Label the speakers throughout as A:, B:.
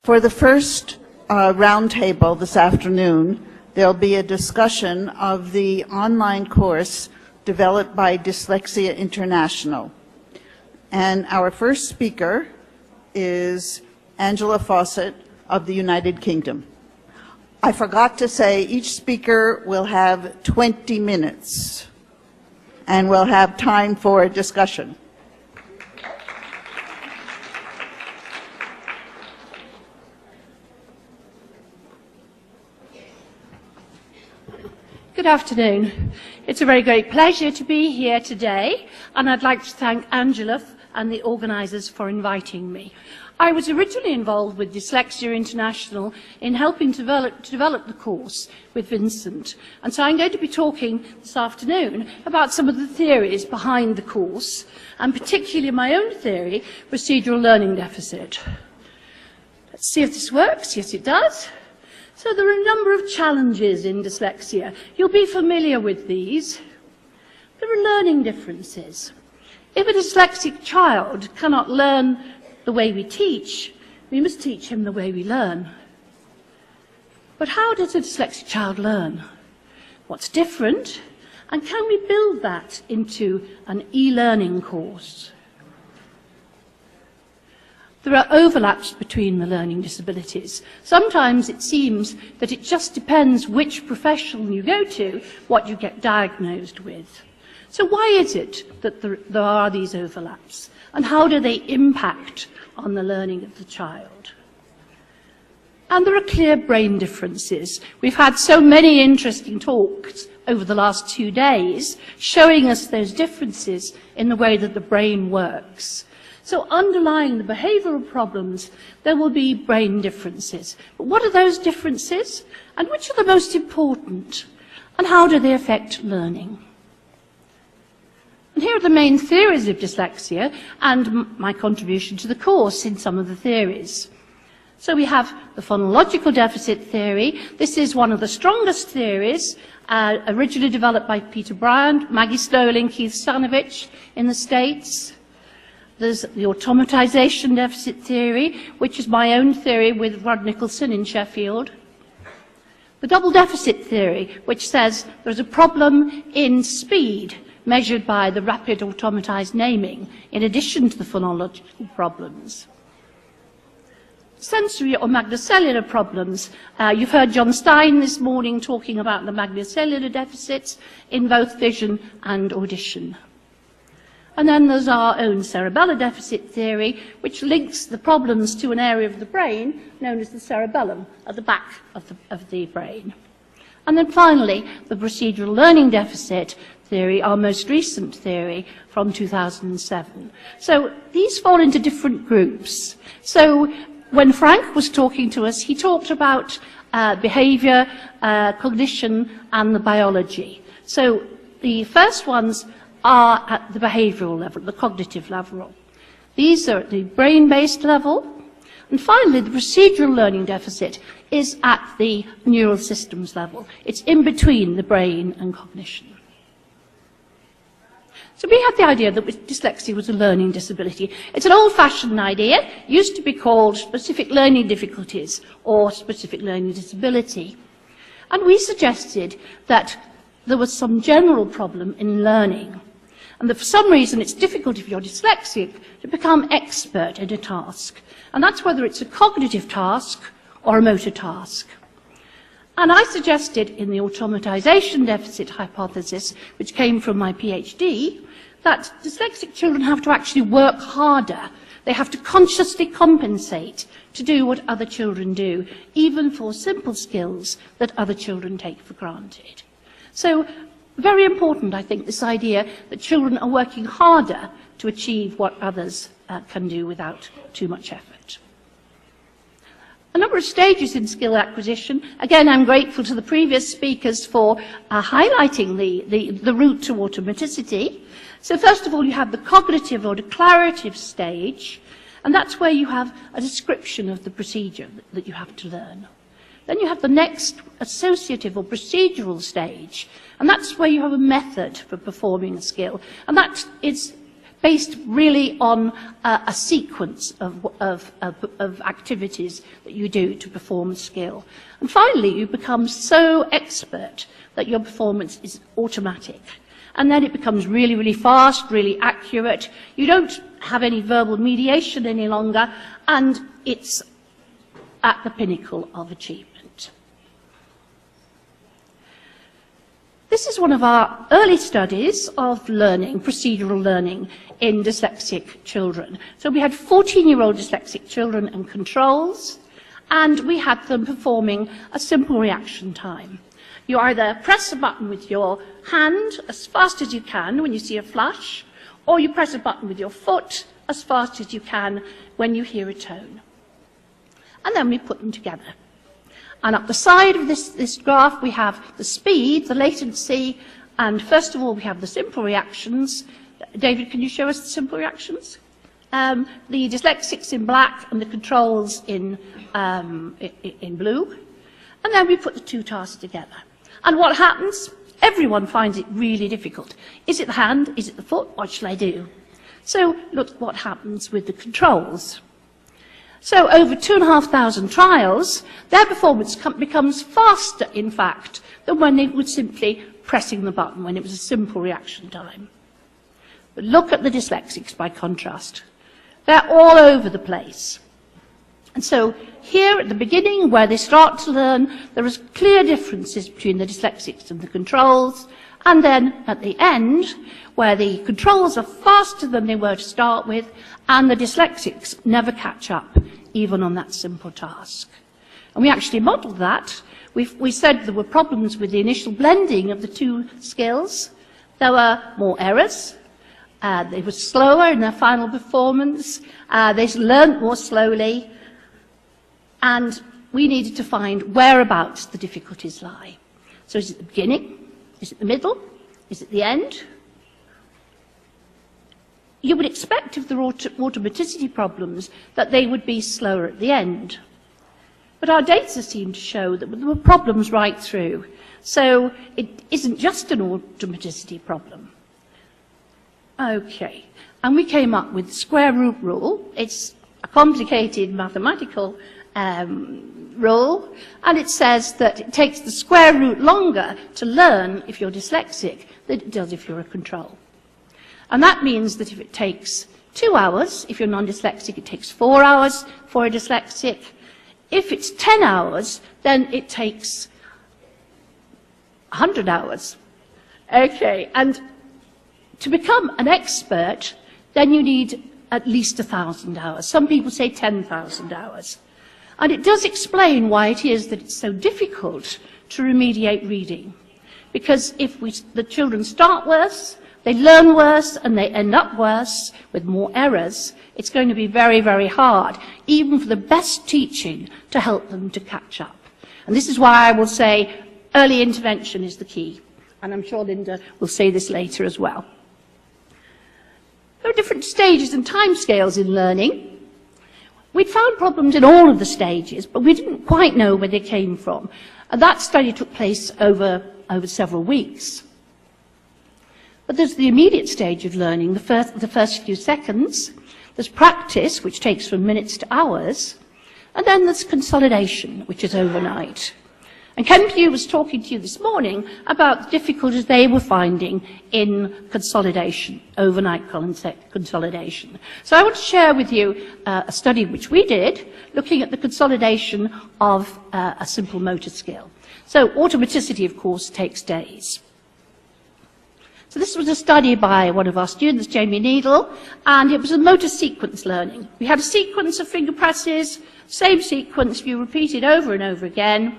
A: For the first roundtable this afternoon, there'll be a discussion of the online course developed by Dyslexia International. And our first speaker is Angela Fawcett of the United Kingdom. I forgot to say each speaker will have 20 minutes and we'll have time for a discussion.
B: Good afternoon. It's a very great pleasure to be here today, and I'd like to thank Angela and the organisers for inviting me. I was originally involved with Dyslexia International in helping to develop the course with Vincent, and so I'm going to be talking this afternoon about some of the theories behind the course, and particularly my own theory, procedural learning deficit. Let's see if this works. Yes, it does. So there are a number of challenges in dyslexia. You'll be familiar with these. There are learning differences. If a dyslexic child cannot learn the way we teach, we must teach him the way we learn. But how does a dyslexic child learn? What's different? And can we build that into an e-learning course? There are overlaps between the learning disabilities. Sometimes it seems that it just depends which profession you go to, what you get diagnosed with. So why is it that there are these overlaps? And how do they impact on the learning of the child? And there are clear brain differences. We've had so many interesting talks over the last 2 days showing us those differences in the way that the brain works. So underlying the behavioural problems, there will be brain differences. But what are those differences? And which are the most important? And how do they affect learning? And here are the main theories of dyslexia and my contribution to the course in some of the theories. So we have the phonological deficit theory. This is one of the strongest theories, originally developed by Peter Bryant, Maggie Stoling, Keith Stanovich in the States. There's the automatization deficit theory, which is my own theory with Rod Nicholson in Sheffield. The double deficit theory, which says there's a problem in speed measured by the rapid automatized naming, in addition to the phonological problems. Sensory or magnocellular problems. You've heard John Stein this morning talking about the magnocellular deficits in both vision and audition. And then there's our own cerebellar deficit theory, which links the problems to an area of the brain known as the cerebellum, at the back of the brain. And then finally, the procedural learning deficit theory, our most recent theory from 2007. So these fall into different groups. So when Frank was talking to us, he talked about behaviour, cognition, and the biology. So the first ones are at the behavioural level, the cognitive level. These are at the brain-based level. And finally, the procedural learning deficit is at the neural systems level. It's in between the brain and cognition. So we had the idea that dyslexia was a learning disability. It's an old-fashioned idea. It used to be called specific learning difficulties or specific learning disability. And we suggested that there was some general problem in learning, and that for some reason it's difficult if you're dyslexic to become expert in a task. And that's whether it's a cognitive task or a motor task. And I suggested in the automatization deficit hypothesis, which came from my PhD, that dyslexic children have to actually work harder. They have to consciously compensate to do what other children do, even for simple skills that other children take for granted. So, very important, I think, this idea that children are working harder to achieve what others can do without too much effort. A number of stages in skill acquisition. Again, I'm grateful to the previous speakers for highlighting the route to automaticity. So first of all, you have the cognitive or declarative stage, and that's where you have a description of the procedure that you have to learn. Then you have the next associative or procedural stage, and that's where you have a method for performing a skill. And that is based really on a sequence of activities that you do to perform a skill. And finally, you become so expert that your performance is automatic. And then it becomes really, really fast, really accurate. You don't have any verbal mediation any longer, and it's at the pinnacle of achievement. This is one of our early studies of learning, procedural learning, in dyslexic children. So we had 14-year-old dyslexic children and controls, and we had them performing a simple reaction time. You either press a button with your hand as fast as you can when you see a flash, or you press a button with your foot as fast as you can when you hear a tone. And then we put them together. And up the side of this graph, we have the speed, the latency, and first of all, we have the simple reactions. David, can you show us the simple reactions? The dyslexics in black and the controls in blue. And then we put the two tasks together. And what happens? Everyone finds it really difficult. Is it the hand? Is it the foot? What shall I do? So look what happens with the controls. So over 2,500 trials, their performance becomes faster, in fact, than when they were simply pressing the button, when it was a simple reaction time. But look at the dyslexics by contrast. They're all over the place. And so here at the beginning, where they start to learn, there are clear differences between the dyslexics and the controls. And then at the end, where the controls are faster than they were to start with, and the dyslexics never catch up, even on that simple task. And we actually modelled that. We said there were problems with the initial blending of the two skills. There were more errors. They were slower in their final performance. They learnt more slowly. And we needed to find whereabouts the difficulties lie. So is it the beginning? Is it the middle? Is it the end? You would expect if there were automaticity problems that they would be slower at the end. But our data seemed to show that there were problems right through. So it isn't just an automaticity problem. Okay, and we came up with the square root rule. It's a complicated mathematical rule, and it says that it takes the square root longer to learn if you're dyslexic than it does if you're a control. And that means that if it takes 2 hours, if you're non-dyslexic, it takes 4 hours for a dyslexic. If it's 10 hours, then it takes 100 hours. Okay, and to become an expert, then you need at least 1,000 hours. Some people say 10,000 hours. And it does explain why it is that it's so difficult to remediate reading. Because if the children start worse, they learn worse, and they end up worse with more errors, it's going to be very, very hard, even for the best teaching, to help them to catch up. And this is why I will say early intervention is the key. And I'm sure Linda will say this later as well. There are different stages and timescales in learning. We'd found problems in all of the stages, but we didn't quite know where they came from. And that study took place over several weeks. But there's the immediate stage of learning, the first few seconds. There's practice, which takes from minutes to hours. And then there's consolidation, which is overnight. And Ken Pugh was talking to you this morning about the difficulties they were finding in consolidation, overnight consolidation. So I want to share with you a study which we did, looking at the consolidation of a simple motor skill. So automaticity, of course, takes days. So this was a study by one of our students, Jamie Needle, and it was a motor sequence learning. We had a sequence of finger presses, same sequence, you repeat it over and over again.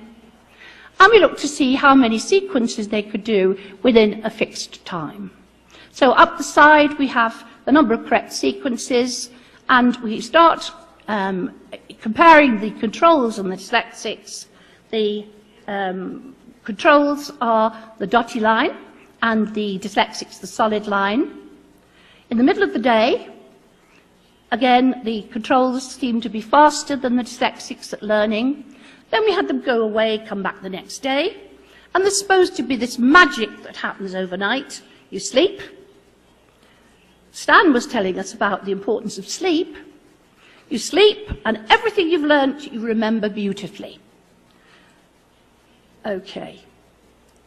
B: And we looked to see how many sequences they could do within a fixed time. So up the side, we have the number of correct sequences, and we start comparing the controls and the dyslexics. The controls are the dotted line, and the dyslexics the solid line. In the middle of the day, again, the controls seem to be faster than the dyslexics at learning. Then we had them go away, come back the next day. And there's supposed to be this magic that happens overnight. You sleep, Stan was telling us about the importance of sleep. You sleep, and everything you've learnt, you remember beautifully. Okay.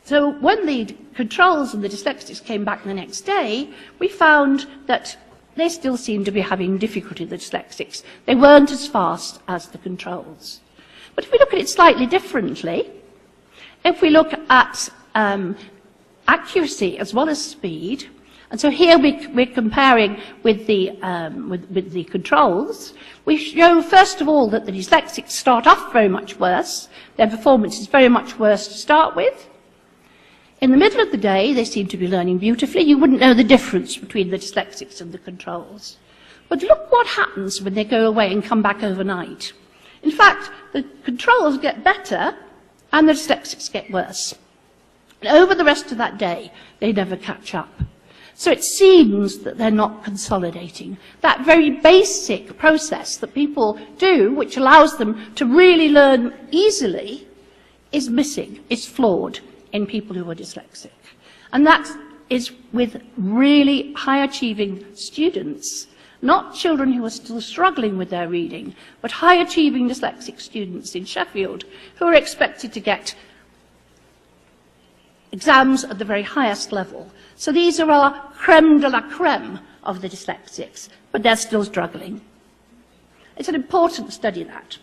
B: So when the controls and the dyslexics came back the next day, we found that they still seemed to be having difficulty, the dyslexics. They weren't as fast as the controls. But if we look at it slightly differently, if we look at accuracy as well as speed, and so here we're comparing with the controls, we show first of all that the dyslexics start off very much worse. Their performance is very much worse to start with. In the middle of the day, they seem to be learning beautifully. You wouldn't know the difference between the dyslexics and the controls. But look what happens when they go away and come back overnight. In fact, the controls get better and the dyslexics get worse. And over the rest of that day, they never catch up. So it seems that they're not consolidating. That very basic process that people do, which allows them to really learn easily, is missing, is flawed in people who are dyslexic. And that is with really high-achieving students, not children who are still struggling with their reading, but high-achieving dyslexic students in Sheffield who are expected to get exams at the very highest level. So these are our creme de la creme of the dyslexics, but they're still struggling. It's an important study, that.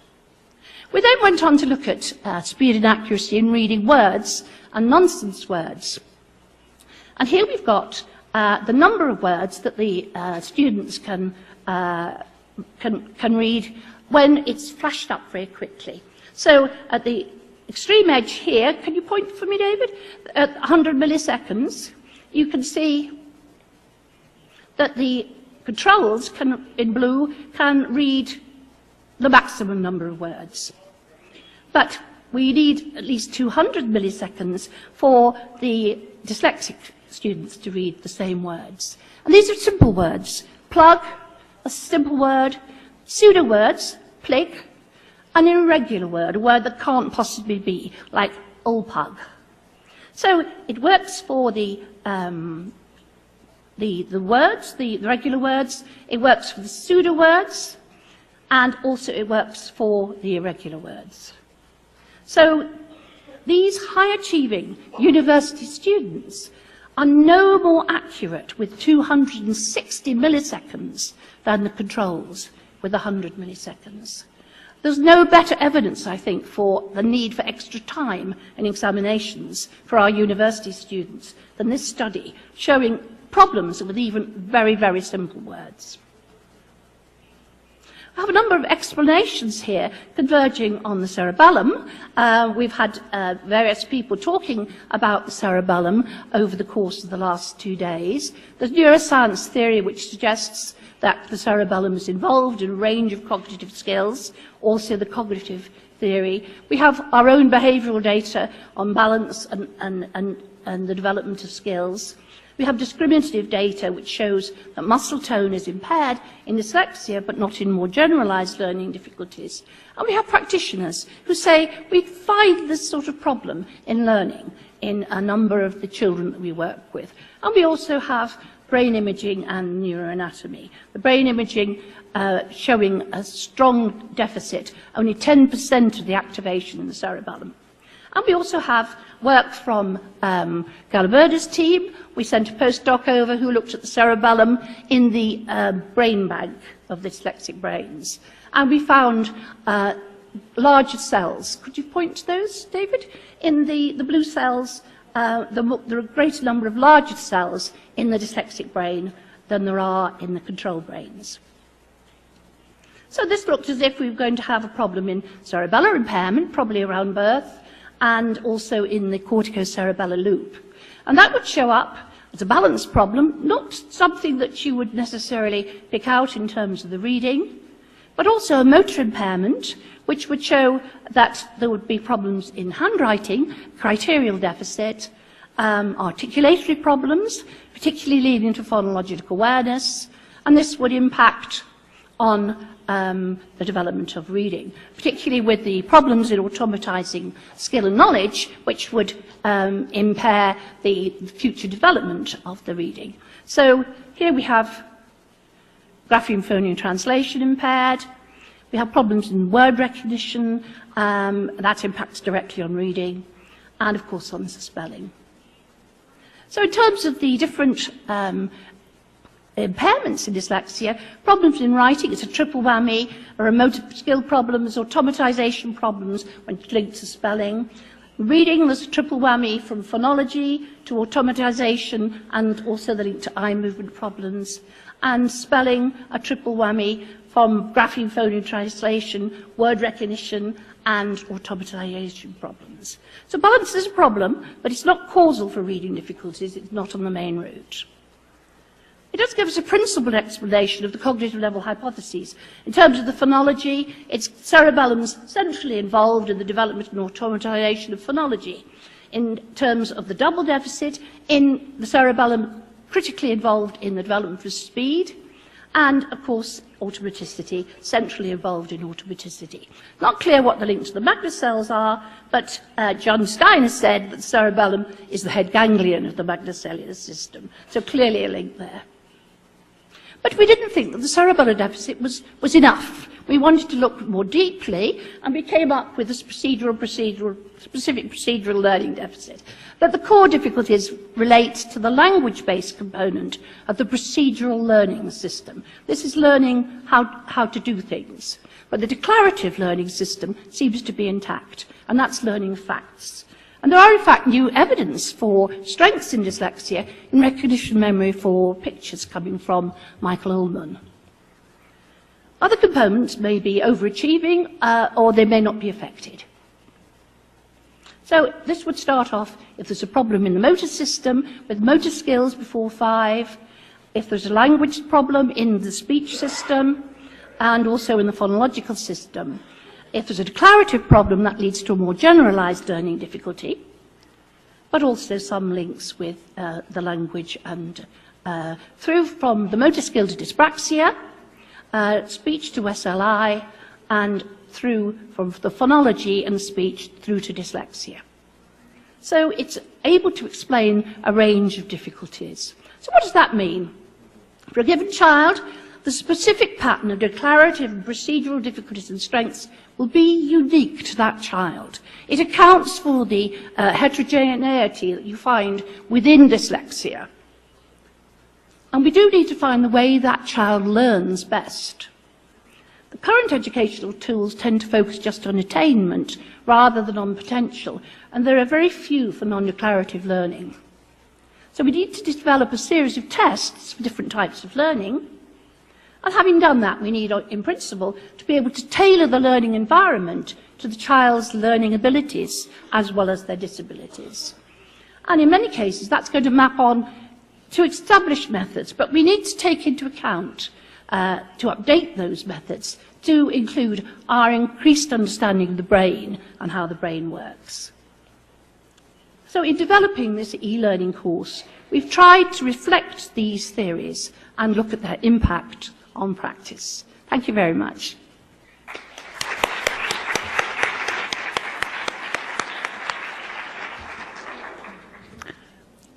B: We then went on to look at speed and accuracy in reading words and nonsense words. And here we've got the number of words that the students can read when it's flashed up very quickly. So at the extreme edge here, can you point for me, David? At 100 milliseconds, you can see that the controls in blue can read the maximum number of words. But we need at least 200 milliseconds for the dyslexic students to read the same words. And these are simple words. Plug, a simple word, pseudo words, plig, an irregular word, a word that can't possibly be, like ulpug. So it works for the words, the regular words, it works for the pseudo words, and also it works for the irregular words. So these high-achieving university students are no more accurate with 260 milliseconds than the controls with 100 milliseconds. There's no better evidence, I think, for the need for extra time in examinations for our university students than this study, showing problems with even very, very simple words. I have a number of explanations here converging on the cerebellum. We've had various people talking about the cerebellum over the course of the last 2 days. There's neuroscience theory which suggests that the cerebellum is involved in a range of cognitive skills, also the cognitive theory. We have our own behavioural data on balance and the development of skills. We have discriminative data which shows that muscle tone is impaired in dyslexia but not in more generalised learning difficulties. And we have practitioners who say we find this sort of problem in learning in a number of the children that we work with. And we also have brain imaging and neuroanatomy. The brain imaging showing a strong deficit, only 10% of the activation in the cerebellum. And we also have work from Galaberda's team. We sent a postdoc over who looked at the cerebellum in the brain bank of the dyslexic brains. And we found larger cells. Could you point to those, David? In the blue cells, there are a greater number of larger cells in the dyslexic brain than there are in the control brains. So this looked as if we were going to have a problem in cerebellar impairment, probably around birth, and also in the corticocerebellar loop. And that would show up as a balance problem, not something that you would necessarily pick out in terms of the reading, but also a motor impairment, which would show that there would be problems in handwriting, criterial deficit, articulatory problems, particularly leading to phonological awareness, and this would impact on the development of reading, particularly with the problems in automatizing skill and knowledge, which would impair the future development of the reading. So here we have grapheme phoneme translation impaired. We have problems in word recognition, that impacts directly on reading, and of course on the spelling. So in terms of the different impairments in dyslexia, problems in writing, it's a triple whammy. There are motor skill problems, automatization problems when linked to spelling. Reading, there's a triple whammy from phonology to automatization and also the link to eye movement problems. And spelling, a triple whammy from grapheme phoneme translation, word recognition, and automatization problems. So balance is a problem, but it's not causal for reading difficulties. It's not on the main route. It does give us a principled explanation of the cognitive level hypotheses. In terms of the phonology, it's cerebellum's centrally involved in the development and automatization of phonology. In terms of the double deficit, in the cerebellum critically involved in the development of speed, and, of course, automaticity, centrally involved in automaticity. Not clear what the link to the magna cells are, but John Steiner said that the cerebellum is the head ganglion of the magnocellular system, so clearly a link there. But we didn't think that the cerebellar deficit was enough. We wanted to look more deeply, and we came up with a specific procedural learning deficit. But the core difficulties relate to the language-based component of the procedural learning system. This is learning how to do things. But the declarative learning system seems to be intact, and that's learning facts. And there are, in fact, new evidence for strengths in dyslexia in recognition memory for pictures coming from Michael Ullman. Other components may be overachieving, or they may not be affected. So this would start off if there's a problem in the motor system with motor skills before 5, if there's a language problem in the speech system, and also in the phonological system. If there's a declarative problem, that leads to a more generalized learning difficulty, but also some links with the language and through from the motor skill to dyspraxia, speech to SLI, and through from the phonology and speech through to dyslexia. So it's able to explain a range of difficulties. So what does that mean? For a given child, the specific pattern of declarative and procedural difficulties and strengths will be unique to that child. It accounts for the heterogeneity that you find within dyslexia. And we do need to find the way that child learns best. The current educational tools tend to focus just on attainment rather than on potential, and there are very few for non-declarative learning. So we need to develop a series of tests for different types of learning. And having done that, we need, in principle, to be able to tailor the learning environment to the child's learning abilities as well as their disabilities. And in many cases, that's going to map on to established methods, but we need to take into account, to update those methods, to include our increased understanding of the brain and how the brain works. So in developing this e-learning course, we've tried to reflect these theories and look at their impact on practice. Thank you very much.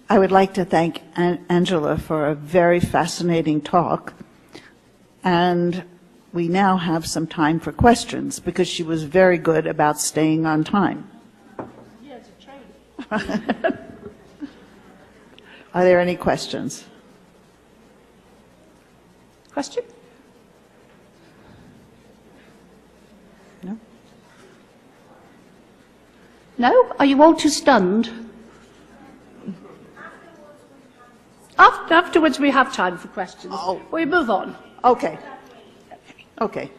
A: I would like to thank Angela for a very fascinating talk. And we now have some time for questions because she was very good about staying on time.
B: Yeah, it's a training.
A: Are there any questions?
B: Question?
A: No?
B: No? Are you all too stunned? Afterwards we have time for questions.
A: Oh.
B: We move on.
A: Okay. Okay.